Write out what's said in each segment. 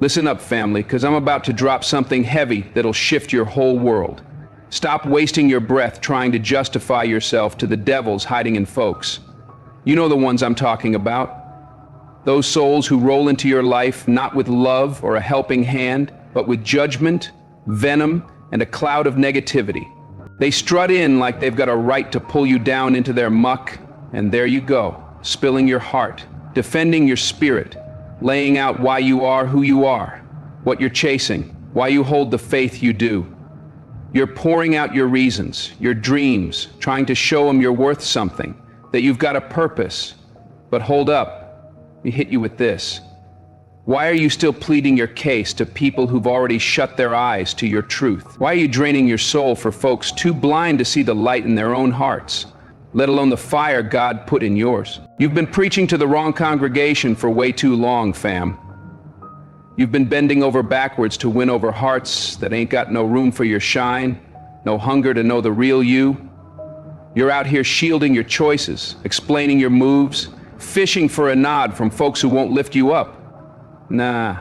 Listen up, family, because I'm about to drop something heavy that'll shift your whole world. Stop wasting your breath trying to justify yourself to the devils hiding in folks. You know the ones I'm talking about. Those souls who roll into your life not with love or a helping hand, but with judgment, venom, and a cloud of negativity. They strut in like they've got a right to pull you down into their muck, and there you go, spilling your heart, defending your spirit, laying out why you are who you are, what you're chasing, why you hold the faith you do. You're pouring out your reasons, your dreams, trying to show them you're worth something, that you've got a purpose. But hold up, we hit you with this. Why are you still pleading your case to people who've already shut their eyes to your truth? Why are you draining your soul for folks too blind to see the light in their own hearts, let alone the fire God put in yours? You've been preaching to the wrong congregation for way too long, fam. You've been bending over backwards to win over hearts that ain't got no room for your shine, no hunger to know the real you. You're out here shielding your choices, explaining your moves, fishing for a nod from folks who won't lift you up. Nah,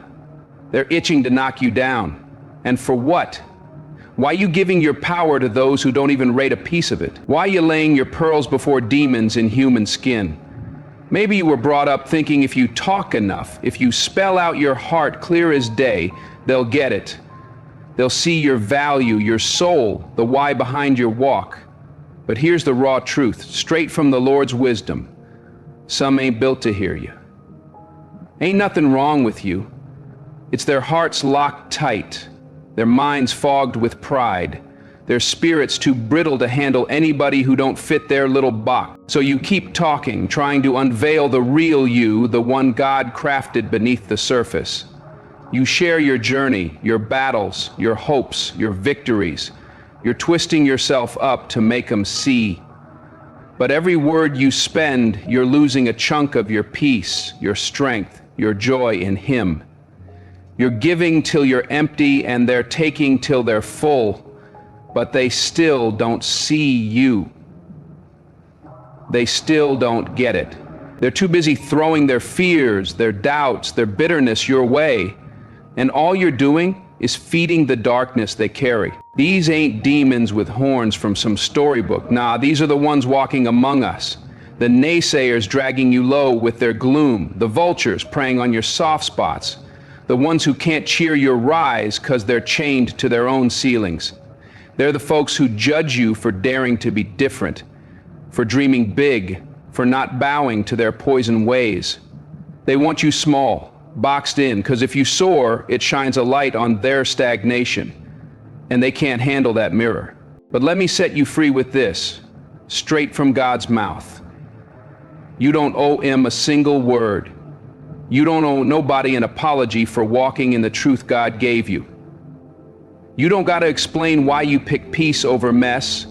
they're itching to knock you down. And for what? Why are you giving your power to those who don't even rate a piece of it? Why are you laying your pearls before demons in human skin? Maybe you were brought up thinking if you talk enough, if you spell out your heart clear as day, they'll get it. They'll see your value, your soul, the why behind your walk. But here's the raw truth, straight from the Lord's wisdom. Some ain't built to hear you. Ain't nothing wrong with you. It's their hearts locked tight, their minds fogged with pride, their spirits too brittle to handle anybody who don't fit their little box. So you keep talking, trying to unveil the real you, the one God crafted beneath the surface. You share your journey, your battles, your hopes, your victories. You're twisting yourself up to make them see. But every word you spend, you're losing a chunk of your peace, your strength, your joy in Him. You're giving till you're empty and they're taking till they're full, but they still don't see you. They still don't get it. They're too busy throwing their fears, their doubts, their bitterness your way, and all you're doing is feeding the darkness they carry. These ain't demons with horns from some storybook. Nah, these are the ones walking among us. The naysayers dragging you low with their gloom, the vultures preying on your soft spots, the ones who can't cheer your rise because they're chained to their own ceilings. They're the folks who judge you for daring to be different, for dreaming big, for not bowing to their poison ways. They want you small, boxed in, because if you soar, it shines a light on their stagnation, and they can't handle that mirror. But let me set you free with this, straight from God's mouth. You don't owe Him a single word. You don't owe nobody an apology for walking in the truth God gave you. You don't got to explain why you pick peace over mess,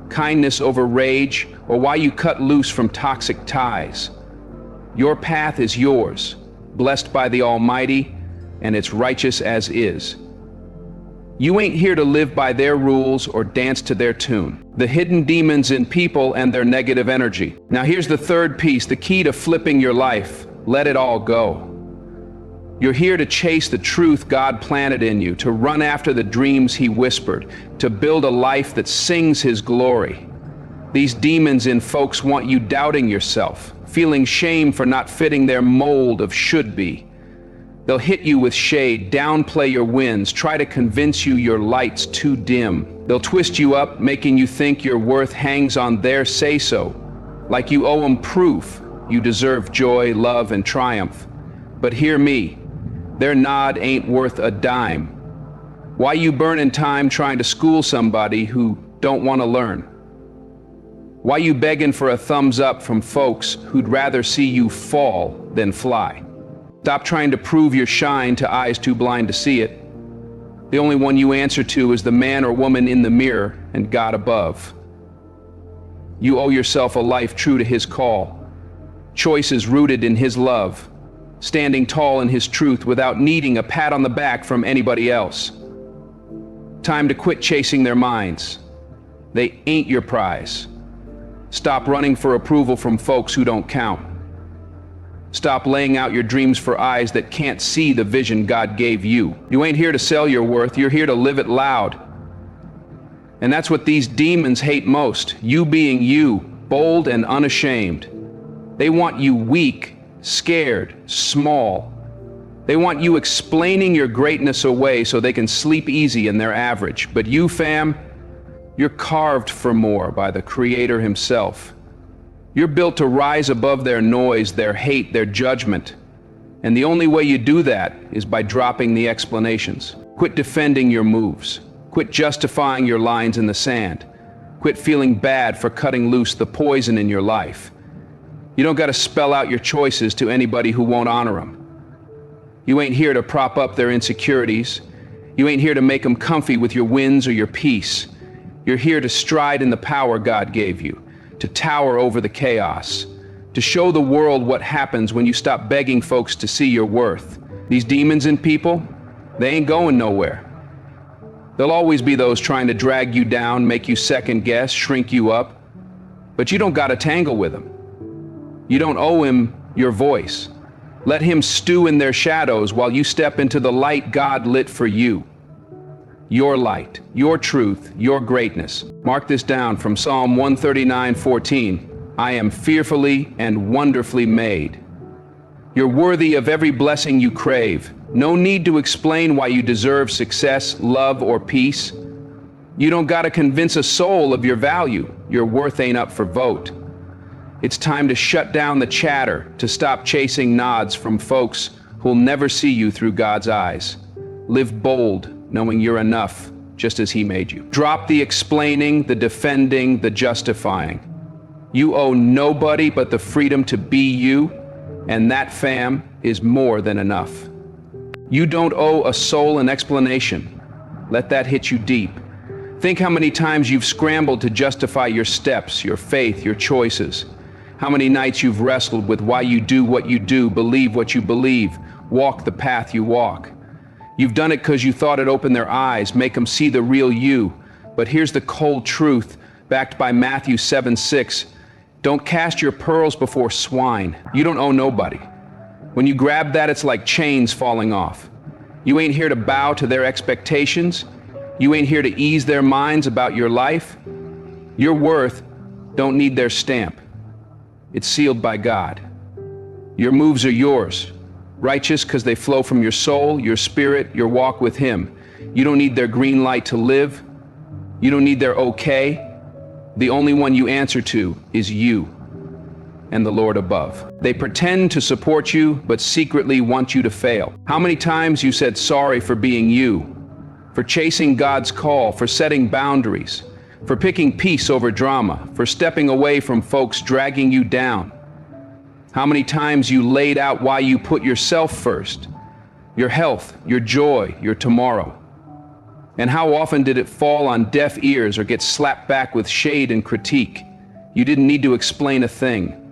kindness over rage, or why you cut loose from toxic ties. Your path is yours, blessed by the Almighty, and it's righteous as is. You ain't here to live by their rules or dance to their tune. The hidden demons in people and their negative energy. Now here's the third piece, the key to flipping your life. Let it all go. You're here to chase the truth God planted in you, to run after the dreams He whispered, to build a life that sings His glory. These demons in folks want you doubting yourself, feeling shame for not fitting their mold of should be. They'll hit you with shade, downplay your wins, try to convince you your light's too dim. They'll twist you up, making you think your worth hangs on their say-so, like you owe them proof you deserve joy, love, and triumph. But hear me, their nod ain't worth a dime. Why you burning time trying to school somebody who don't want to learn? Why you begging for a thumbs up from folks who'd rather see you fall than fly? Stop trying to prove your shine to eyes too blind to see it. The only one you answer to is the man or woman in the mirror and God above. You owe yourself a life true to His call, choices rooted in His love, standing tall in His truth without needing a pat on the back from anybody else. Time to quit chasing their minds. They ain't your prize. Stop running for approval from folks who don't count. Stop laying out your dreams for eyes that can't see the vision God gave you. You ain't here to sell your worth, you're here to live it loud. And that's what these demons hate most, you being you, bold and unashamed. They want you weak, scared, small. They want you explaining your greatness away so they can sleep easy in their average. But you, fam, you're carved for more by the Creator Himself. You're built to rise above their noise, their hate, their judgment. And the only way you do that is by dropping the explanations. Quit defending your moves. Quit justifying your lines in the sand. Quit feeling bad for cutting loose the poison in your life. You don't got to spell out your choices to anybody who won't honor them. You ain't here to prop up their insecurities. You ain't here to make them comfy with your wins or your peace. You're here to stride in the power God gave you, to tower over the chaos, to show the world what happens when you stop begging folks to see your worth. These demons in people, they ain't going nowhere. There'll always be those trying to drag you down, make you second guess, shrink you up. But you don't got to tangle with them. You don't owe him your voice. Let him stew in their shadows while you step into the light God lit for you. Your light, your truth, your greatness. Mark this down from Psalm 139:14. I am fearfully and wonderfully made. You're worthy of every blessing you crave. No need to explain why you deserve success, love, or peace. You don't got to convince a soul of your value. Your worth ain't up for vote. It's time to shut down the chatter, to stop chasing nods from folks who'll never see you through God's eyes. Live bold, knowing you're enough, just as He made you. Drop the explaining, the defending, the justifying. You owe nobody but the freedom to be you, and that, fam, is more than enough. You don't owe a soul an explanation. Let that hit you deep. Think how many times you've scrambled to justify your steps, your faith, your choices. How many nights you've wrestled with why you do what you do, believe what you believe, walk the path you walk. You've done it because you thought it opened their eyes, make them see the real you. But here's the cold truth, backed by Matthew 7:6. Don't cast your pearls before swine. You don't owe nobody. When you grab that, it's like chains falling off. You ain't here to bow to their expectations. You ain't here to ease their minds about your life. Your worth don't need their stamp. It's sealed by God. Your moves are yours, righteous because they flow from your soul, your spirit, your walk with Him. You don't need their green light to live. You don't need their okay. The only one you answer to is you and the Lord above. They pretend to support you, but secretly want you to fail. How many times you said sorry for being you, for chasing God's call, for setting boundaries, for picking peace over drama, for stepping away from folks dragging you down? How many times you laid out why you put yourself first, your health, your joy, your tomorrow? And how often did it fall on deaf ears or get slapped back with shade and critique? You didn't need to explain a thing.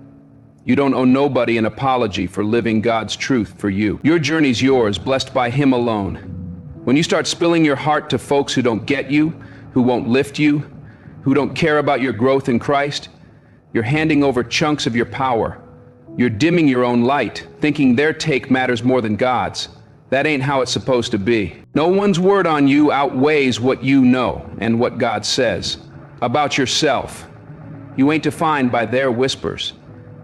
You don't owe nobody an apology for living God's truth for you. Your journey's yours, blessed by Him alone. When you start spilling your heart to folks who don't get you, who won't lift you, who don't care about your growth in Christ, you're handing over chunks of your power. You're dimming your own light, thinking their take matters more than God's. That ain't how it's supposed to be. No one's word on you outweighs what you know and what God says about yourself. You ain't defined by their whispers.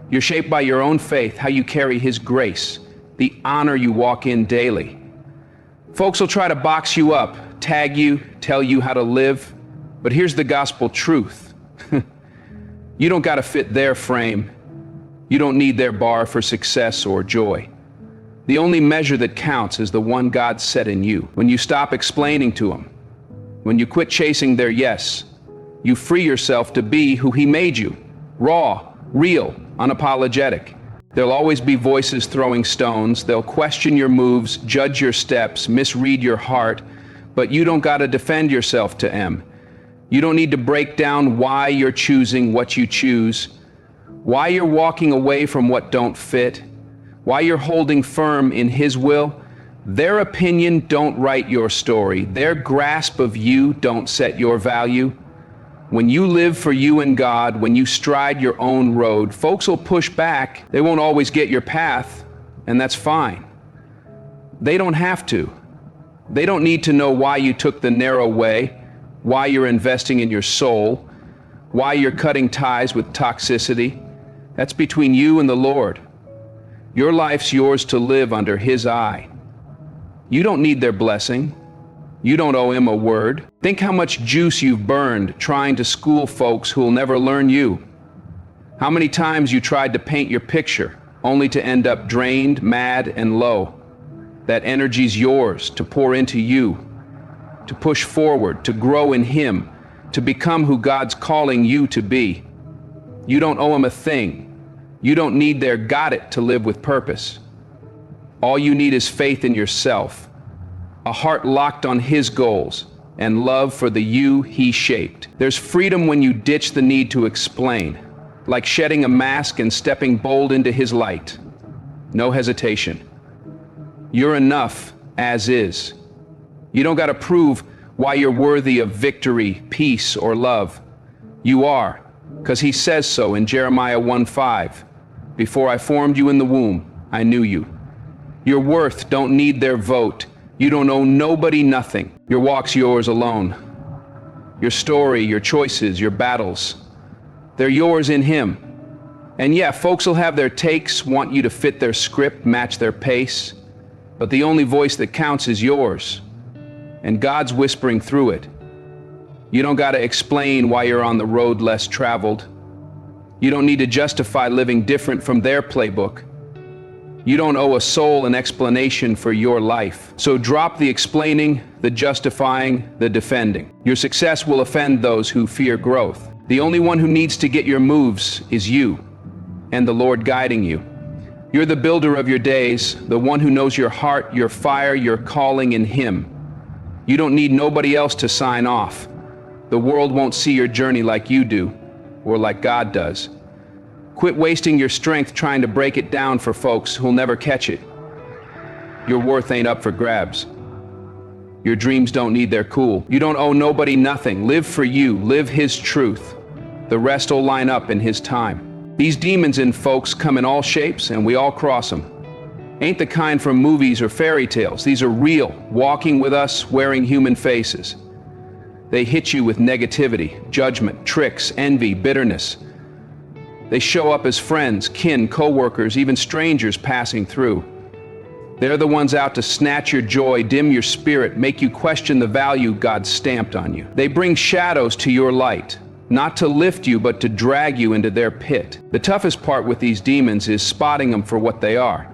You're shaped by your own faith, how you carry His grace, the honor you walk in daily. Folks will try to box you up, tag you, tell you how to live, but here's the gospel truth. You don't got to fit their frame. You don't need their bar for success or joy. The only measure that counts is the one God set in you. When you stop explaining to Him, when you quit chasing their yes, you free yourself to be who He made you, raw, real, unapologetic. There'll always be voices throwing stones. They'll question your moves, judge your steps, misread your heart, but you don't got to defend yourself to them. You don't need to break down why you're choosing what you choose, why you're walking away from what don't fit, why you're holding firm in His will. Their opinion don't write your story. Their grasp of you don't set your value. When you live for you and God, when you stride your own road, folks will push back. They won't always get your path, and that's fine. They don't have to. They don't need to know why you took the narrow way, why you're investing in your soul, why you're cutting ties with toxicity. That's between you and the Lord. Your life's yours to live under His eye. You don't need their blessing. You don't owe Him a word. Think how much juice you've burned trying to school folks who'll never learn you. How many times you tried to paint your picture, only to end up drained, mad, and low. That energy's yours to pour into you, to push forward, to grow in Him, to become who God's calling you to be. You don't owe Him a thing. You don't need their got it to live with purpose. All you need is faith in yourself, a heart locked on His goals, and love for the you He shaped. There's freedom when you ditch the need to explain, like shedding a mask and stepping bold into His light. No hesitation. You're enough as is. You don't got to prove why you're worthy of victory, peace, or love. You are, because He says so in Jeremiah 1:5. Before I formed you in the womb, I knew you. Your worth don't need their vote. You don't owe nobody nothing. Your walk's yours alone. Your story, your choices, your battles, they're yours in Him. And yeah, folks will have their takes, want you to fit their script, match their pace, but the only voice that counts is yours, and God's whispering through it. You don't got to explain why you're on the road less traveled. You don't need to justify living different from their playbook. You don't owe a soul an explanation for your life. So drop the explaining, the justifying, the defending. Your success will offend those who fear growth. The only one who needs to get your moves is you, and the Lord guiding you. You're the builder of your days, the one who knows your heart, your fire, your calling in Him. You don't need nobody else to sign off. The world won't see your journey like you do, or like God does. Quit wasting your strength trying to break it down for folks who'll never catch it. Your worth ain't up for grabs. Your dreams don't need their cool. You don't owe nobody nothing. Live for you, live His truth. The rest will line up in His time. These demons in folks come in all shapes, and we all cross them. Ain't the kind from movies or fairy tales. These are real, walking with us, wearing human faces. They hit you with negativity, judgment, tricks, envy, bitterness. They show up as friends, kin, co-workers, even strangers passing through. They're the ones out to snatch your joy, dim your spirit, make you question the value God stamped on you. They bring shadows to your light, not to lift you, but to drag you into their pit. The toughest part with these demons is spotting them for what they are.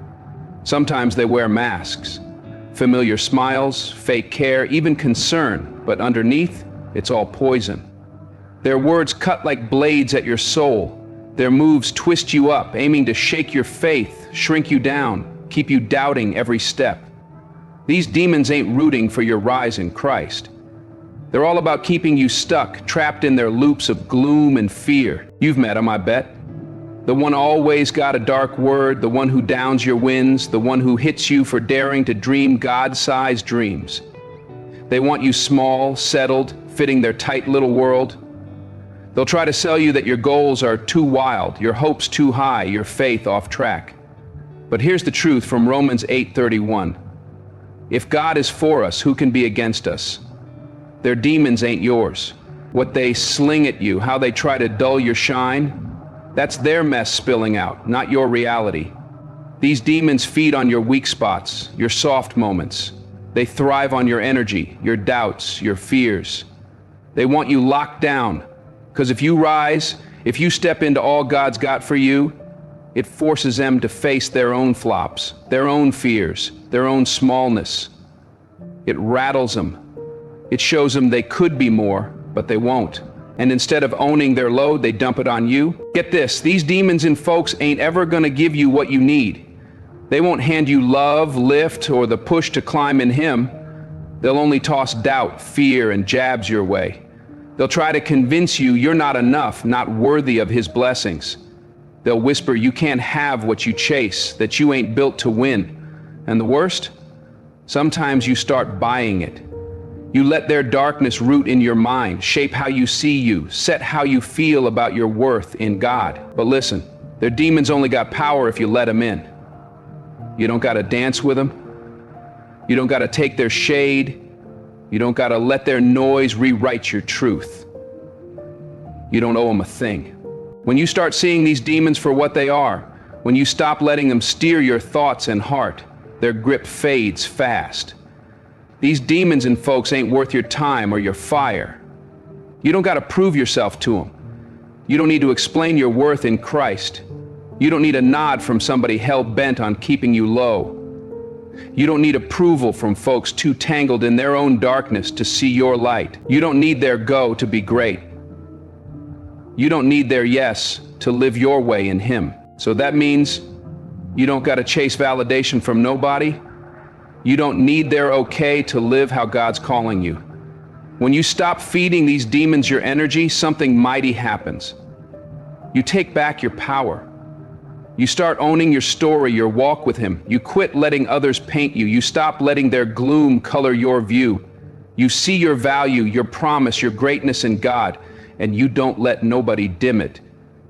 Sometimes they wear masks, familiar smiles, fake care, even concern, but underneath, it's all poison. Their words cut like blades at your soul. Their moves twist you up, aiming to shake your faith, shrink you down, keep you doubting every step. These demons ain't rooting for your rise in Christ. They're all about keeping you stuck, trapped in their loops of gloom and fear. You've met them, I bet. The one always got a dark word, the one who downs your wins, the one who hits you for daring to dream God-sized dreams. They want you small, settled, fitting their tight little world. They'll try to sell you that your goals are too wild, your hopes too high, your faith off track. But here's the truth from Romans 8:31. If God is for us, who can be against us? Their demons ain't yours. What they sling at you, how they try to dull your shine, that's their mess spilling out, not your reality. These demons feed on your weak spots, your soft moments. They thrive on your energy, your doubts, your fears. They want you locked down, because if you rise, if you step into all God's got for you, it forces them to face their own flops, their own fears, their own smallness. It rattles them. It shows them they could be more, but they won't. And instead of owning their load, they dump it on you. Get this, these demons in folks ain't ever gonna give you what you need. They won't hand you love, lift, or the push to climb in Him. They'll only toss doubt, fear, and jabs your way. They'll try to convince you you're not enough, not worthy of His blessings. They'll whisper you can't have what you chase, that you ain't built to win. And the worst? Sometimes you start buying it. You let their darkness root in your mind, shape how you see you, set how you feel about your worth in God. But listen, their demons only got power if you let them in. You don't gotta dance with them. You don't gotta take their shade. You don't gotta let their noise rewrite your truth. You don't owe them a thing. When you start seeing these demons for what they are, when you stop letting them steer your thoughts and heart, their grip fades fast. These demons and folks ain't worth your time or your fire. You don't gotta prove yourself to them. You don't need to explain your worth in Christ. You don't need a nod from somebody hell-bent on keeping you low. You don't need approval from folks too tangled in their own darkness to see your light. You don't need their go to be great. You don't need their yes to live your way in Him. So that means you don't gotta chase validation from nobody. You don't need their okay to live how God's calling you. When you stop feeding these demons your energy, something mighty happens. You take back your power. You start owning your story, your walk with Him. You quit letting others paint you. You stop letting their gloom color your view. You see your value, your promise, your greatness in God, and you don't let nobody dim it.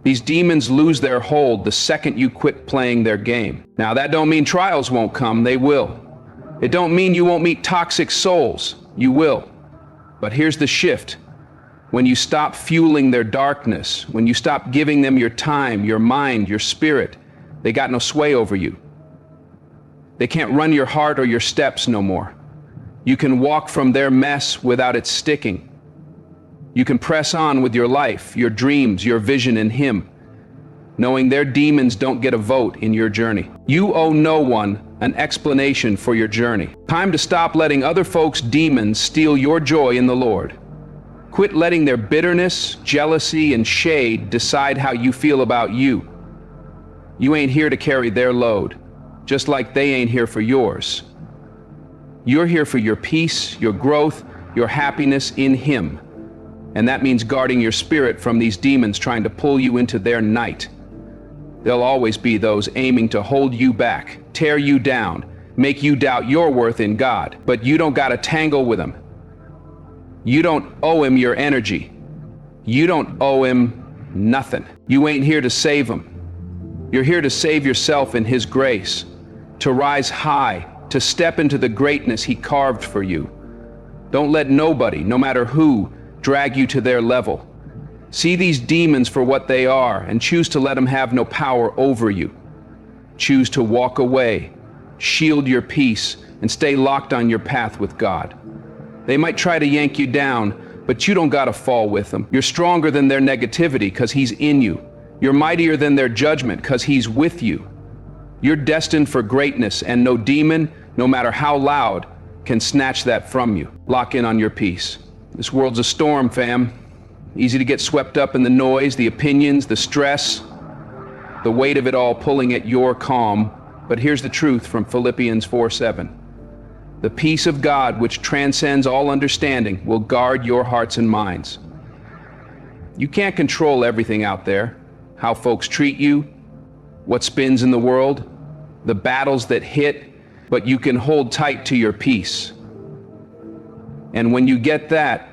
These demons lose their hold the second you quit playing their game. Now, that don't mean trials won't come, they will. It don't mean you won't meet toxic souls, you will. But here's the shift. When you stop fueling their darkness, when you stop giving them your time, your mind, your spirit, they got no sway over you. They can't run your heart or your steps no more. You can walk from their mess without it sticking. You can press on with your life, your dreams, your vision in Him, knowing their demons don't get a vote in your journey. You owe no one an explanation for your journey. Time to stop letting other folks' demons steal your joy in the Lord. Quit letting their bitterness, jealousy, and shade decide how you feel about you. You ain't here to carry their load, just like they ain't here for yours. You're here for your peace, your growth, your happiness in Him. And that means guarding your spirit from these demons trying to pull you into their night. There'll always be those aiming to hold you back, tear you down, make you doubt your worth in God. But you don't gotta tangle with them. You don't owe Him your energy. You don't owe Him nothing. You ain't here to save Him. You're here to save yourself in His grace, to rise high, to step into the greatness He carved for you. Don't let nobody, no matter who, drag you to their level. See these demons for what they are and choose to let them have no power over you. Choose to walk away, shield your peace, and stay locked on your path with God. They might try to yank you down, but you don't gotta fall with them. You're stronger than their negativity because He's in you. You're mightier than their judgment because He's with you. You're destined for greatness, and no demon, no matter how loud, can snatch that from you. Lock in on your peace. This world's a storm, fam. Easy to get swept up in the noise, the opinions, the stress, the weight of it all pulling at your calm. But here's the truth from Philippians 4:7. The peace of God, which transcends all understanding, will guard your hearts and minds. You can't control everything out there, how folks treat you, what spins in the world, the battles that hit, but you can hold tight to your peace. And when you get that,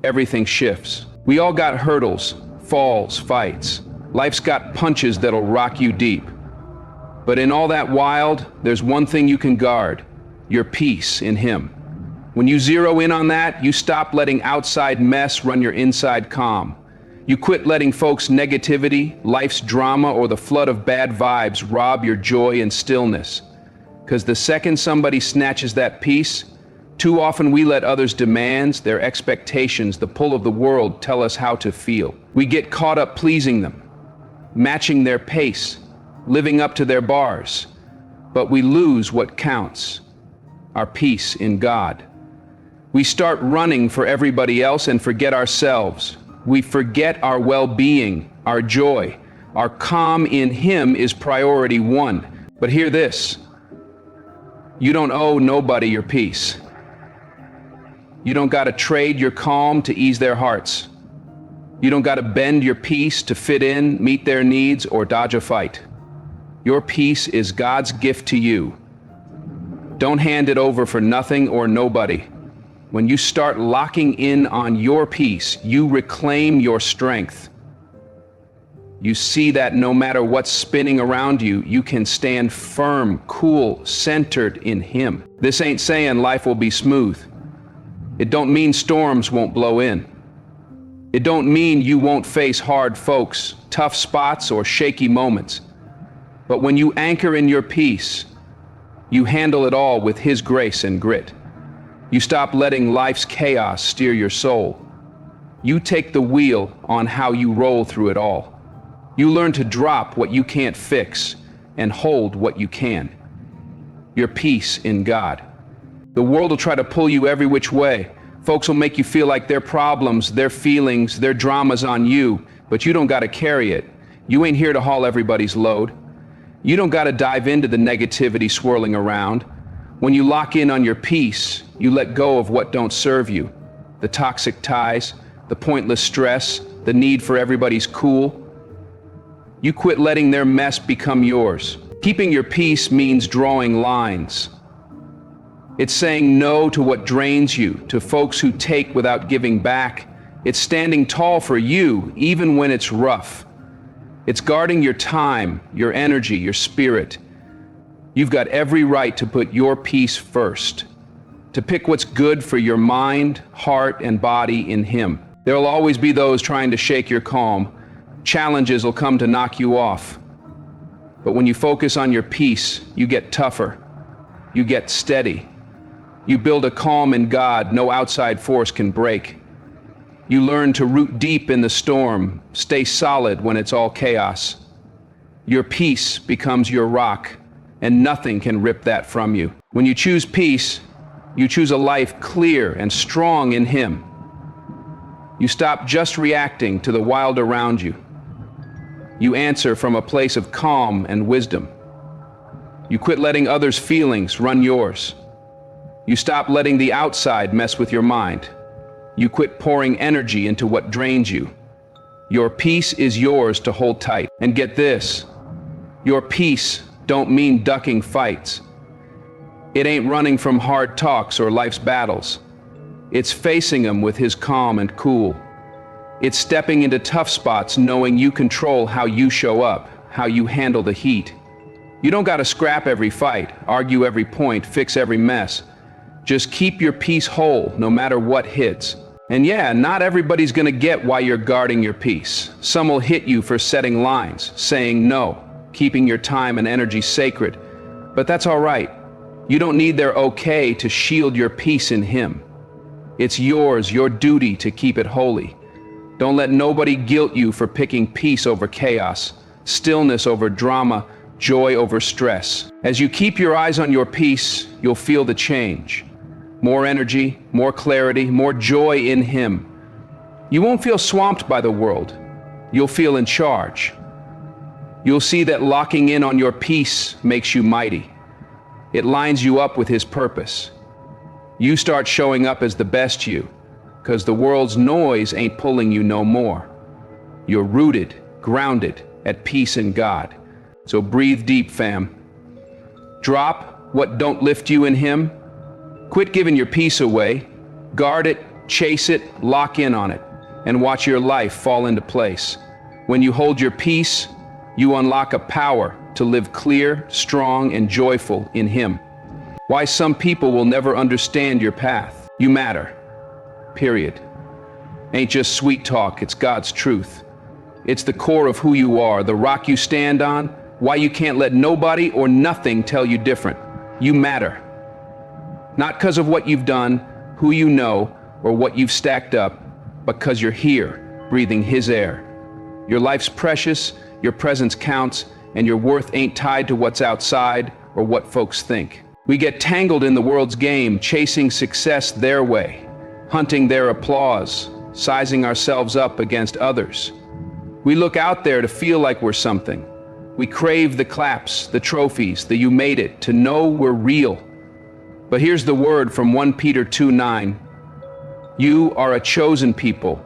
everything shifts. We all got hurdles, falls, fights. Life's got punches that'll rock you deep. But in all that wild, there's one thing you can guard, your peace in Him. When you zero in on that, you stop letting outside mess run your inside calm. You quit letting folks' negativity, life's drama, or the flood of bad vibes rob your joy and stillness. Because the second somebody snatches that peace, too often we let others' demands, their expectations, the pull of the world tell us how to feel. We get caught up pleasing them, matching their pace, living up to their bars. But we lose what counts, our peace in God. We start running for everybody else and forget ourselves. We forget our well-being, our joy. Our calm in Him is priority one. But hear this, you don't owe nobody your peace. You don't gotta trade your calm to ease their hearts. You don't gotta bend your peace to fit in, meet their needs, or dodge a fight. Your peace is God's gift to you. Don't hand it over for nothing or nobody. When you start locking in on your peace, you reclaim your strength. You see that no matter what's spinning around you, you can stand firm, cool, centered in Him. This ain't saying life will be smooth. It don't mean storms won't blow in. It don't mean you won't face hard folks, tough spots, or shaky moments. But when you anchor in your peace, you handle it all with His grace and grit. You stop letting life's chaos steer your soul. You take the wheel on how you roll through it all. You learn to drop what you can't fix and hold what you can. Your peace in God. The world will try to pull you every which way. Folks will make you feel like their problems, their feelings, their drama's on you, but you don't gotta carry it. You ain't here to haul everybody's load. You don't gotta dive into the negativity swirling around. When you lock in on your peace, you let go of what don't serve you. The toxic ties, the pointless stress, the need for everybody's cool. You quit letting their mess become yours. Keeping your peace means drawing lines. It's saying no to what drains you, to folks who take without giving back. It's standing tall for you, even when it's rough. It's guarding your time, your energy, your spirit. You've got every right to put your peace first, to pick what's good for your mind, heart, and body in Him. There'll always be those trying to shake your calm. Challenges will come to knock you off. But when you focus on your peace, you get tougher. You get steady. You build a calm in God no outside force can break. You learn to root deep in the storm, stay solid when it's all chaos. Your peace becomes your rock, and nothing can rip that from you. When you choose peace, you choose a life clear and strong in Him. You stop just reacting to the wild around you. You answer from a place of calm and wisdom. You quit letting others' feelings run yours. You stop letting the outside mess with your mind. You quit pouring energy into what drains you. Your peace is yours to hold tight. And get this, your peace don't mean ducking fights. It ain't running from hard talks or life's battles. It's facing them with His calm and cool. It's stepping into tough spots knowing you control how you show up, how you handle the heat. You don't gotta scrap every fight, argue every point, fix every mess. Just keep your peace whole no matter what hits. And yeah, not everybody's gonna get why you're guarding your peace. Some will hit you for setting lines, saying no, keeping your time and energy sacred. But that's all right. You don't need their okay to shield your peace in Him. It's yours, your duty to keep it holy. Don't let nobody guilt you for picking peace over chaos, stillness over drama, joy over stress. As you keep your eyes on your peace, you'll feel the change. More energy, more clarity, more joy in Him. You won't feel swamped by the world. You'll feel in charge. You'll see that locking in on your peace makes you mighty. It lines you up with His purpose. You start showing up as the best you, because the world's noise ain't pulling you no more. You're rooted, grounded, at peace in God. So breathe deep, fam. Drop what don't lift you in Him. Quit giving your peace away. Guard it, chase it, lock in on it, and watch your life fall into place. When you hold your peace, you unlock a power to live clear, strong, and joyful in Him. Why some people will never understand your path. You matter. Period. Ain't just sweet talk, it's God's truth. It's the core of who you are, the rock you stand on, why you can't let nobody or nothing tell you different. You matter. Not because of what you've done, who you know, or what you've stacked up, but because you're here, breathing His air. Your life's precious, your presence counts, and your worth ain't tied to what's outside or what folks think. We get tangled in the world's game, chasing success their way, hunting their applause, sizing ourselves up against others. We look out there to feel like we're something. We crave the claps, the trophies, the you made it, to know we're real. But here's the word from 1 Peter 2:9. You are a chosen people,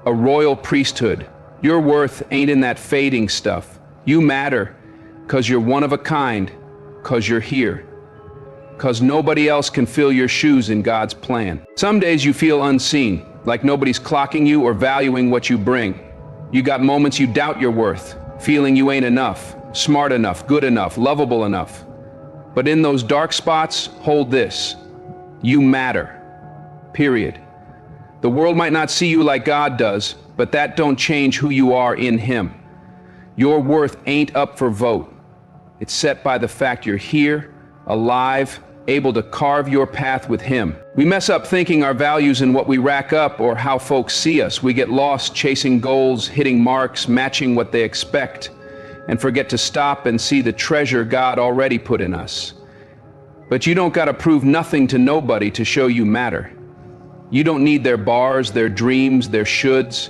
a royal priesthood. Your worth ain't in that fading stuff. You matter because you're one of a kind, because you're here. because nobody else can fill your shoes in God's plan. Some days you feel unseen, like nobody's clocking you or valuing what you bring. You got moments you doubt your worth, feeling you ain't enough, smart enough, good enough, lovable enough. But in those dark spots, hold this: you matter. Period. The world might not see you like God does, but that don't change who you are in Him. Your worth ain't up for vote. It's set by the fact you're here, alive, able to carve your path with Him. We mess up thinking our value's in what we rack up or how folks see us. We get lost chasing goals, hitting marks, matching what they expect, and forget to stop and see the treasure God already put in us. But you don't gotta prove nothing to nobody to show you matter. You don't need their bars, their dreams, their shoulds.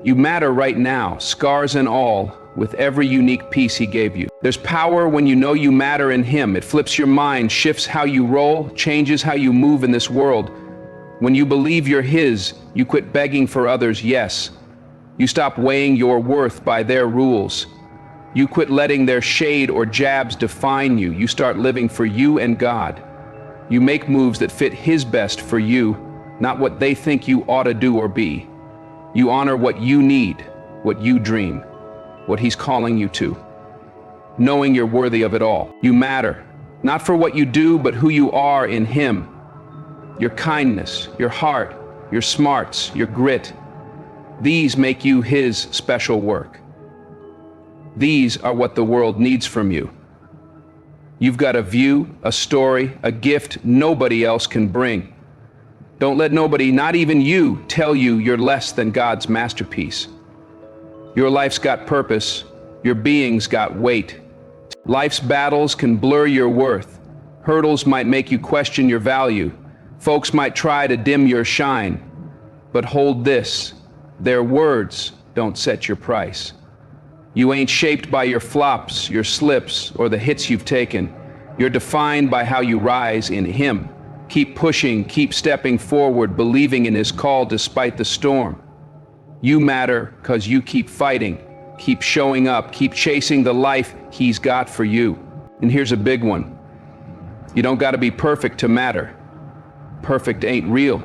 You matter right now, scars and all, with every unique piece He gave you. There's power when you know you matter in Him. It flips your mind, shifts how you roll, changes how you move in this world. When you believe you're His, you quit begging for others' yes. You stop weighing your worth by their rules. You quit letting their shade or jabs define you. You start living for you and God. You make moves that fit His best for you, not what they think you ought to do or be. You honor what you need, what you dream, what He's calling you to, knowing you're worthy of it all. You matter, not for what you do, but who you are in Him. Your kindness, your heart, your smarts, your grit, these make you His special work. These are what the world needs from you. You've got a view, a story, a gift nobody else can bring. Don't let nobody, not even you, tell you you're less than God's masterpiece. Your life's got purpose. Your being's got weight. Life's battles can blur your worth. Hurdles might make you question your value. Folks might try to dim your shine. But hold this: their words don't set your price. You ain't shaped by your flops, your slips, or the hits you've taken. You're defined by how you rise in Him. Keep pushing, keep stepping forward, believing in His call despite the storm. You matter because you keep fighting, keep showing up, keep chasing the life He's got for you. And here's a big one: you don't got to be perfect to matter. Perfect ain't real.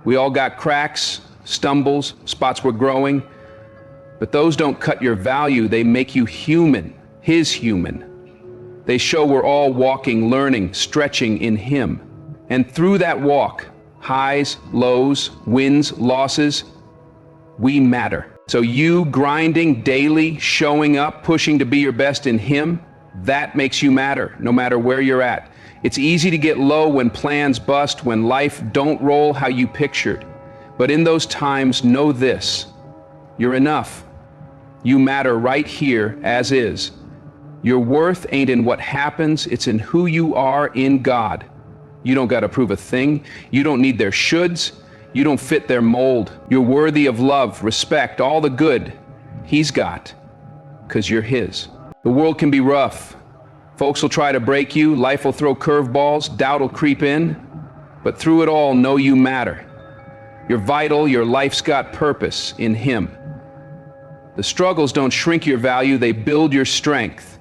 We all got cracks, stumbles, spots we're growing, but those don't cut your value. They make you human, His human. They show we're all walking, learning, stretching in Him. And through that walk, highs, lows, wins, losses, we matter. So you grinding daily, showing up, pushing to be your best in Him, that makes you matter, no matter where you're at. It's easy to get low when plans bust, when life don't roll how you pictured. But in those times, know this: you're enough. You matter right here as is. Your worth ain't in what happens, it's in who you are in God. You don't gotta prove a thing. You don't need their shoulds. You don't fit their mold. You're worthy of love, respect, all the good He's got, because you're His. The world can be rough. Folks will try to break you, life will throw curveballs, doubt will creep in, but through it all, know you matter. You're vital, your life's got purpose in Him. The struggles don't shrink your value, they build your strength.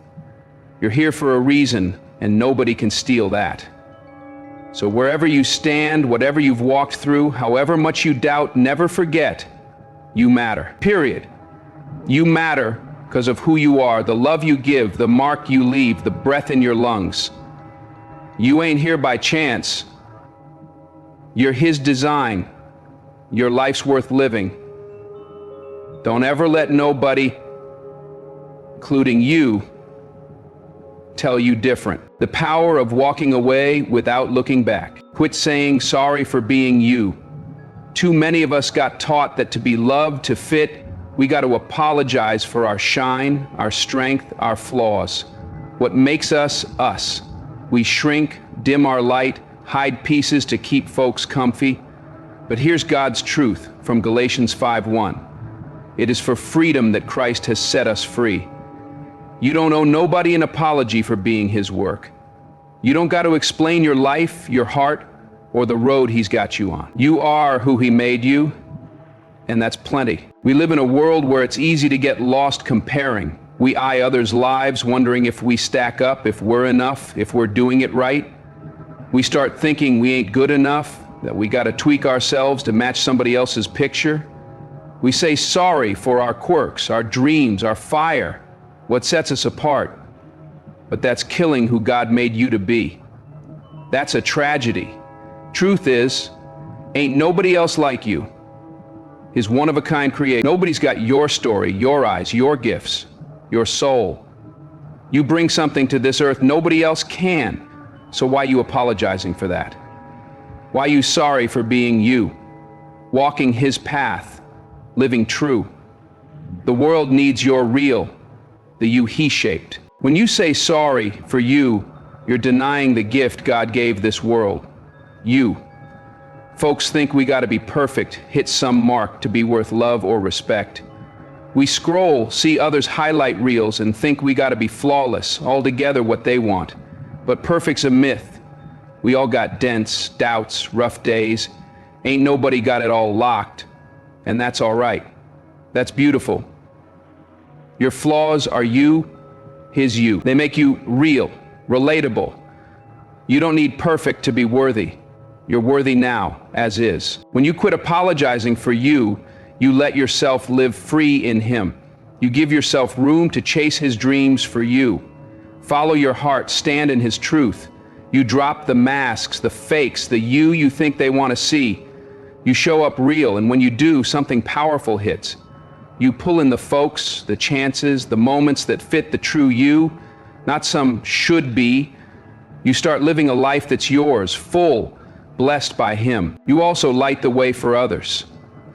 You're here for a reason, and nobody can steal that. So wherever you stand, whatever you've walked through, however much you doubt, never forget, you matter. Period. You matter because of who you are, the love you give, the mark you leave, the breath in your lungs. You ain't here by chance. You're His design. Your life's worth living. Don't ever let nobody, including you, tell you different. The power of walking away without looking back. Quit saying sorry for being you. Too many of us got taught that to be loved, to fit, we got to apologize for our shine, our strength, our flaws. What makes us us. We shrink, dim our light, hide pieces to keep folks comfy. But here's God's truth from Galatians 5:1. It is for freedom that Christ has set us free. You don't owe nobody an apology for being His work. You don't got to explain your life, your heart, or the road He's got you on. You are who He made you, and that's plenty. We live in a world where it's easy to get lost comparing. We eye others' lives, wondering if we stack up, if we're enough, if we're doing it right. We start thinking we ain't good enough, that we gotta tweak ourselves to match somebody else's picture. We say sorry for our quirks, our dreams, our fire, what sets us apart. But that's killing who God made you to be. That's a tragedy. Truth is, ain't nobody else like you. His one-of-a-kind creation. Nobody's got your story, your eyes, your gifts, your soul. You bring something to this earth nobody else can. So why you apologizing for that? Why you sorry for being you, walking his path, living true? The world needs your real, the you he shaped. When you say sorry for you, you're denying the gift God gave this world, you. Folks think we gotta be perfect, hit some mark to be worth love or respect. We scroll, see others' highlight reels and think we gotta be flawless, altogether what they want. But perfect's a myth. We all got dents, doubts, rough days. Ain't nobody got it all locked. And that's all right. That's beautiful. Your flaws are you, his you. They make you real, relatable. You don't need perfect to be worthy. You're worthy now, as is. When you quit apologizing for you, you let yourself live free in him. You give yourself room to chase his dreams for you. Follow your heart, stand in his truth. You drop the masks, the fakes, the you think they want to see. You show up real, and when you do, something powerful hits. You pull in the folks, the chances, the moments that fit the true you, not some should be. You start living a life that's yours, full, blessed by him. You also light the way for others.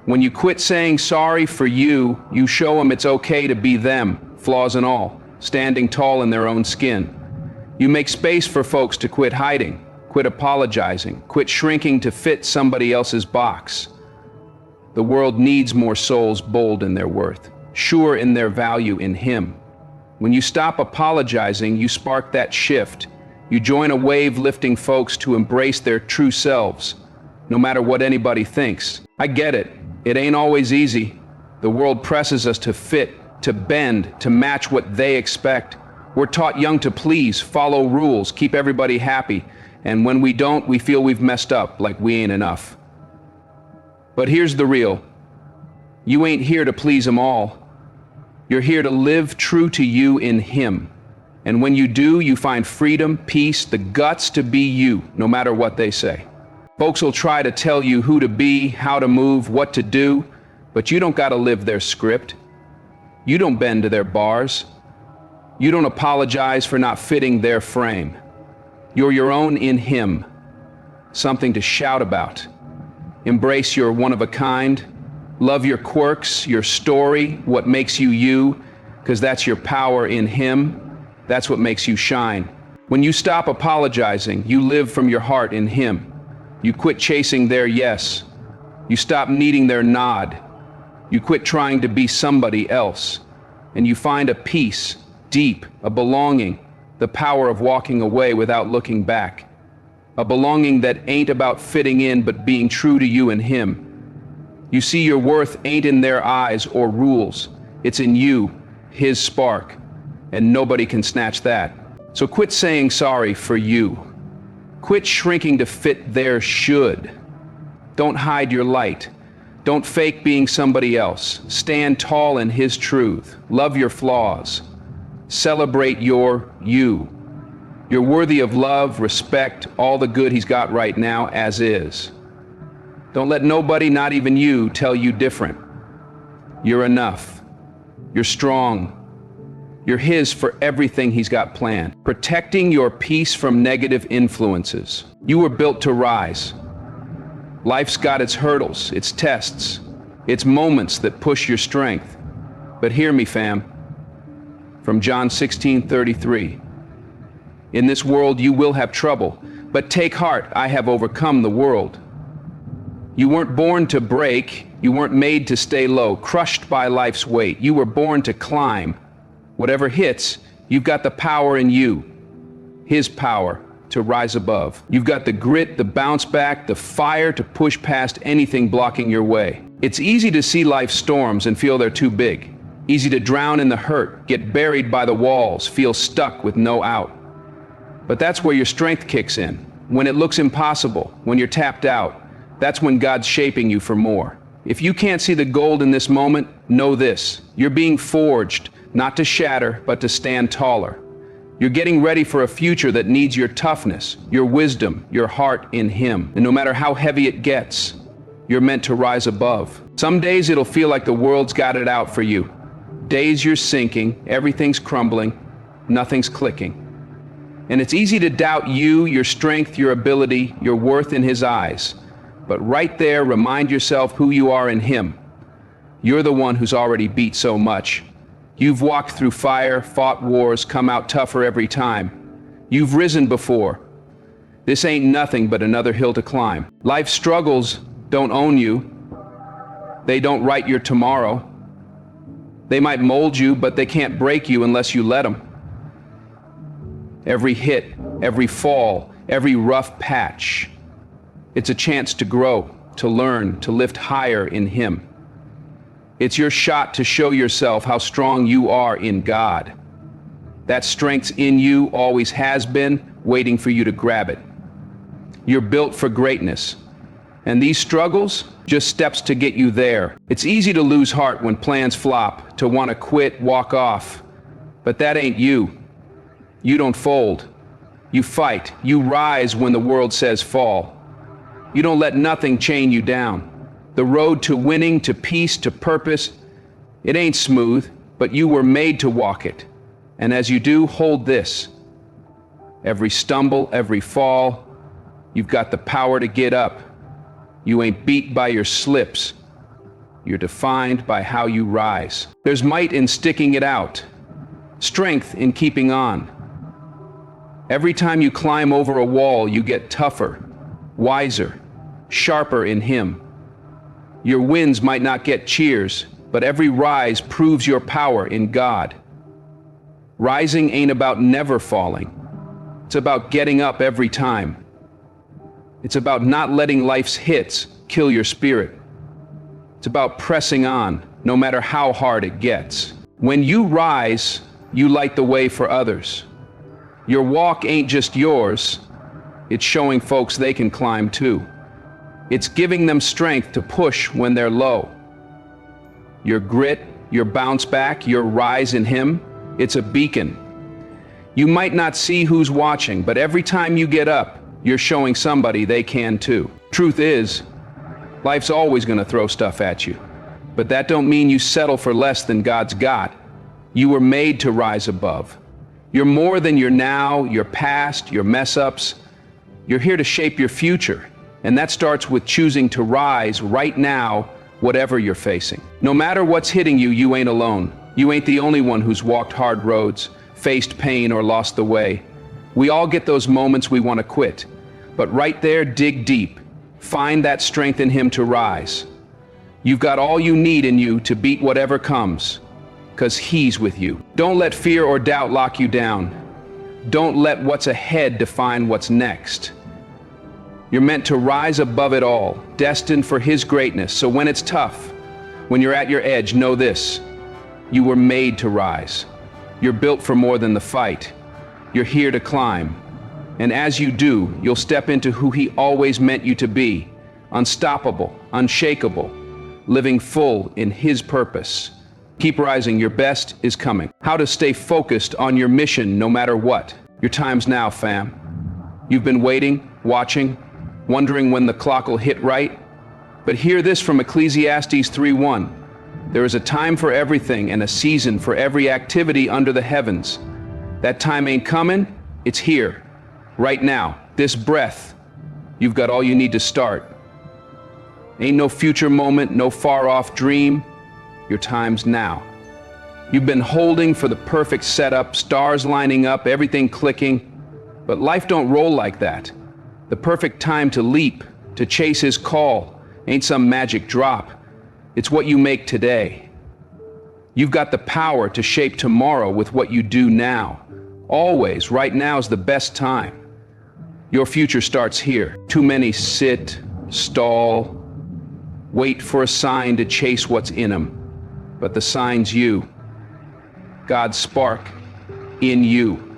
When you quit saying sorry for you, you show them it's okay to be them, flaws and all, standing tall in their own skin. You make space for folks to quit hiding, quit apologizing, quit shrinking to fit somebody else's box. The world needs more souls bold in their worth, sure in their value in him. When you stop apologizing, you spark that shift. You join a wave lifting folks to embrace their true selves, no matter what anybody thinks. I get it. It ain't always easy. The world presses us to fit, to bend, to match what they expect. We're taught young to please, follow rules, keep everybody happy. And when we don't, we feel we've messed up, like we ain't enough. But here's the real. You ain't here to please them all. You're here to live true to you in him. And when you do, you find freedom, peace, the guts to be you, no matter what they say. Folks will try to tell you who to be, how to move, what to do, but you don't gotta live their script. You don't bend to their bars. You don't apologize for not fitting their frame. You're your own in him, something to shout about. Embrace your one-of-a-kind. Love your quirks, your story, what makes you you, because that's your power in him. That's what makes you shine. When you stop apologizing, you live from your heart in him. You quit chasing their yes. You stop needing their nod. You quit trying to be somebody else. And you find a peace, deep, a belonging, the power of walking away without looking back. A belonging that ain't about fitting in but being true to you and him. You see your worth ain't in their eyes or rules. It's in you, his spark. And nobody can snatch that. So quit saying sorry for you. Quit shrinking to fit their should. Don't hide your light. Don't fake being somebody else. Stand tall in his truth. Love your flaws. Celebrate your you. You're worthy of love, respect, all the good he's got right now as is. Don't let nobody, not even you, tell you different. You're enough. You're strong. You're his for everything he's got planned. Protecting your peace from negative influences. You were built to rise. Life's got its hurdles, its tests, its moments that push your strength. But hear me, fam. From John 16:33. In this world you will have trouble, but take heart, I have overcome the world. You weren't born to break, you weren't made to stay low, crushed by life's weight. You were born to climb. Whatever hits, you've got the power in you, his power to rise above. You've got the grit, the bounce back, the fire to push past anything blocking your way. It's easy to see life's storms and feel they're too big. Easy to drown in the hurt, get buried by the walls, feel stuck with no out. But that's where your strength kicks in. When it looks impossible, when you're tapped out, that's when God's shaping you for more. If you can't see the gold in this moment, know this: you're being forged, not to shatter, but to stand taller. You're getting ready for a future that needs your toughness, your wisdom, your heart in Him. And no matter how heavy it gets, you're meant to rise above. Some days it'll feel like the world's got it out for you. Days you're sinking, everything's crumbling, nothing's clicking. And it's easy to doubt you, your strength, your ability, your worth in His eyes. But right there, remind yourself who you are in Him. You're the one who's already beat so much. You've walked through fire, fought wars, come out tougher every time. You've risen before. This ain't nothing but another hill to climb. Life's struggles don't own you. They don't write your tomorrow. They might mold you, but they can't break you unless you let them. Every hit, every fall, every rough patch, it's a chance to grow, to learn, to lift higher in Him. It's your shot to show yourself how strong you are in God. That strength's in you, always has been, waiting for you to grab it. You're built for greatness. And these struggles, just steps to get you there. It's easy to lose heart when plans flop, to want to quit, walk off. But that ain't you. You don't fold. You fight. You rise when the world says fall. You don't let nothing chain you down. The road to winning, to peace, to purpose, it ain't smooth, but you were made to walk it. And as you do, hold this. Every stumble, every fall, you've got the power to get up. You ain't beat by your slips. You're defined by how you rise. There's might in sticking it out, strength in keeping on. Every time you climb over a wall, you get tougher, wiser, sharper in Him. Your wins might not get cheers, but every rise proves your power in God. Rising ain't about never falling. It's about getting up every time. It's about not letting life's hits kill your spirit. It's about pressing on, no matter how hard it gets. When you rise, you light the way for others. Your walk ain't just yours, it's showing folks they can climb too. It's giving them strength to push when they're low. Your grit, your bounce back, your rise in Him, it's a beacon. You might not see who's watching, but every time you get up, you're showing somebody they can too. Truth is, life's always gonna throw stuff at you. But that don't mean you settle for less than God's got. You were made to rise above. You're more than your now, your past, your mess-ups. You're here to shape your future. And that starts with choosing to rise right now, whatever you're facing. No matter what's hitting you, you ain't alone. You ain't the only one who's walked hard roads, faced pain, or lost the way. We all get those moments we want to quit. But right there, dig deep. Find that strength in Him to rise. You've got all you need in you to beat whatever comes, because He's with you. Don't let fear or doubt lock you down. Don't let what's ahead define what's next. You're meant to rise above it all, destined for His greatness. So when it's tough, when you're at your edge, know this: you were made to rise. You're built for more than the fight. You're here to climb. And as you do, you'll step into who He always meant you to be: unstoppable, unshakable, living full in His purpose. Keep rising, your best is coming. How to stay focused on your mission no matter what. Your time's now, fam. You've been waiting, watching, wondering when the clock will hit right. But hear this from Ecclesiastes 3:1. There is a time for everything and a season for every activity under the heavens. That time ain't coming, it's here, right now, this breath. You've got all you need to start. Ain't no future moment, no far-off dream. Your time's now. You've been holding for the perfect setup, stars lining up, everything clicking. But life don't roll like that. The perfect time to leap, to chase His call, ain't some magic drop. It's what you make today. You've got the power to shape tomorrow with what you do now. Always, right now's the best time. Your future starts here. Too many sit, stall, wait for a sign to chase what's in them. But the sign's you. God's spark in you.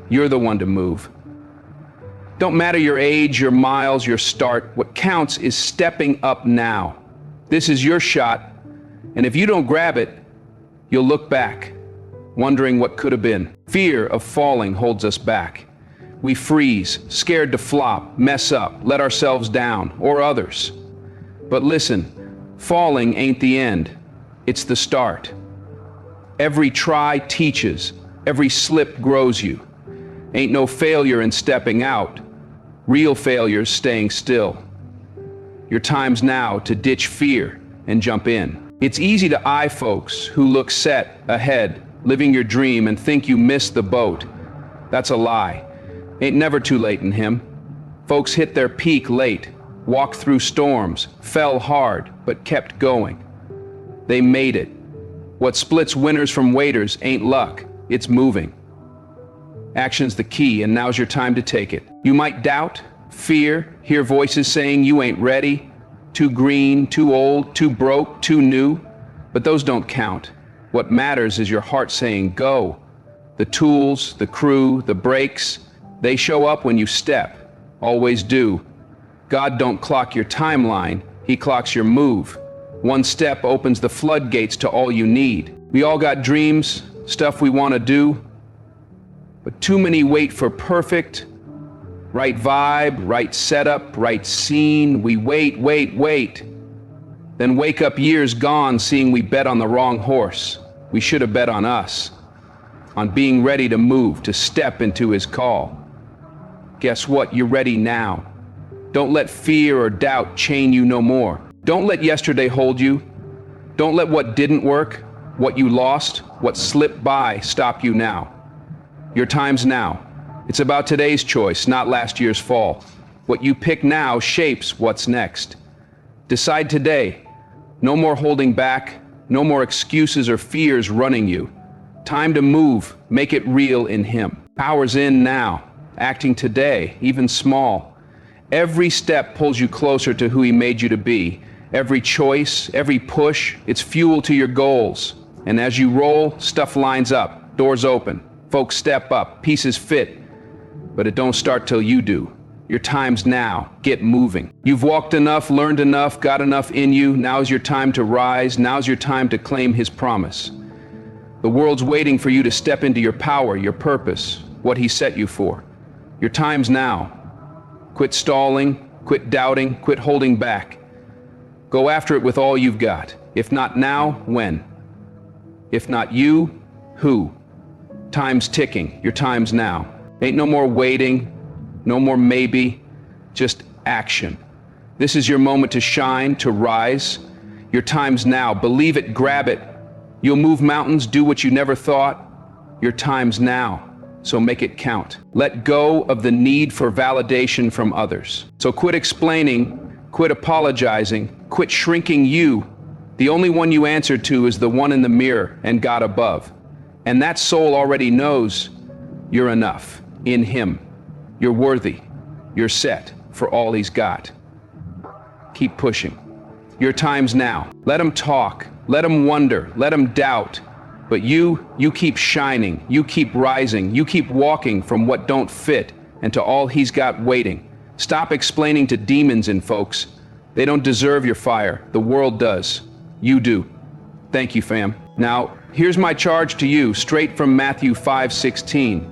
You're the one to move. Don't matter your age, your miles, your start. What counts is stepping up now. This is your shot, and if you don't grab it, you'll look back, wondering what could have been. Fear of falling holds us back. We freeze, scared to flop, mess up, let ourselves down, or others. But listen, falling ain't the end. It's the start. Every try teaches, every slip grows you. Ain't no failure in stepping out. Real failure's staying still. Your time's now to ditch fear and jump in. It's easy to eye folks who look set ahead, living your dream and think you missed the boat. That's a lie. Ain't never too late in him. Folks hit their peak late, walked through storms, fell hard, but kept going. They made it. What splits winners from waiters ain't luck, it's moving. Action's the key, and now's your time to take it. You might doubt, fear, hear voices saying you ain't ready, too green, too old, too broke, too new, but those don't count. What matters is your heart saying go. The tools, the crew, the brakes, they show up when you step, always do. God don't clock your timeline, he clocks your move. One step opens the floodgates to all you need. We all got dreams, stuff we want to do, but too many wait for perfect, right vibe, right setup, right scene. We wait. Then wake up years gone seeing we bet on the wrong horse. We should have bet on us, on being ready to move, to step into his call. Guess what? You're ready now. Don't let fear or doubt chain you no more. Don't let yesterday hold you. Don't let what didn't work, what you lost, what slipped by stop you now. Your time's now. It's about today's choice, not last year's fall. What you pick now shapes what's next. Decide today. No more holding back, no more excuses or fears running you. Time to move, make it real in him. Power's in now, acting today, even small. Every step pulls you closer to who he made you to be. Every choice, every push, it's fuel to your goals. And as you roll, stuff lines up, doors open. Folks step up, pieces fit, but it don't start till you do. Your time's now. Get moving. You've walked enough, learned enough, got enough in you. Now's your time to rise. Now's your time to claim his promise. The world's waiting for you to step into your power, your purpose, what he set you for. Your time's now. Quit stalling, quit doubting, quit holding back. Go after it with all you've got. If not now, when? If not you, who? Time's ticking. Your time's now. Ain't no more waiting, no more maybe, just action. This is your moment to shine, to rise. Your time's now. Believe it, grab it. You'll move mountains, do what you never thought. Your time's now, so make it count. Let go of the need for validation from others. So quit explaining, quit apologizing, quit shrinking you. The only one you answer to is the one in the mirror and God above. And that soul already knows you're enough in him. You're worthy. You're set for all he's got. Keep pushing. Your time's now. Let him talk. Let him wonder. Let him doubt. But you keep shining. You keep rising. You keep walking from what don't fit and to all he's got waiting. Stop explaining to demons and folks. They don't deserve your fire. The world does. You do. Thank you, fam. Now, here's my charge to you, straight from Matthew 5:16.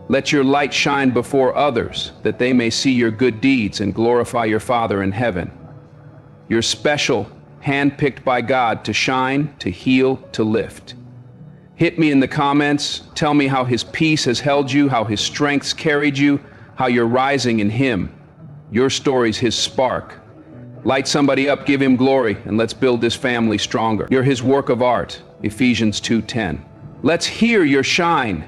Let your light shine before others, that they may see your good deeds and glorify your Father in heaven. You're special, handpicked by God to shine, to heal, to lift. Hit me in the comments. Tell me how his peace has held you, how his strength's carried you, how you're rising in him. Your story's his spark. Light somebody up, give him glory, and let's build this family stronger. You're his work of art, Ephesians 2:10. Let's hear your shine.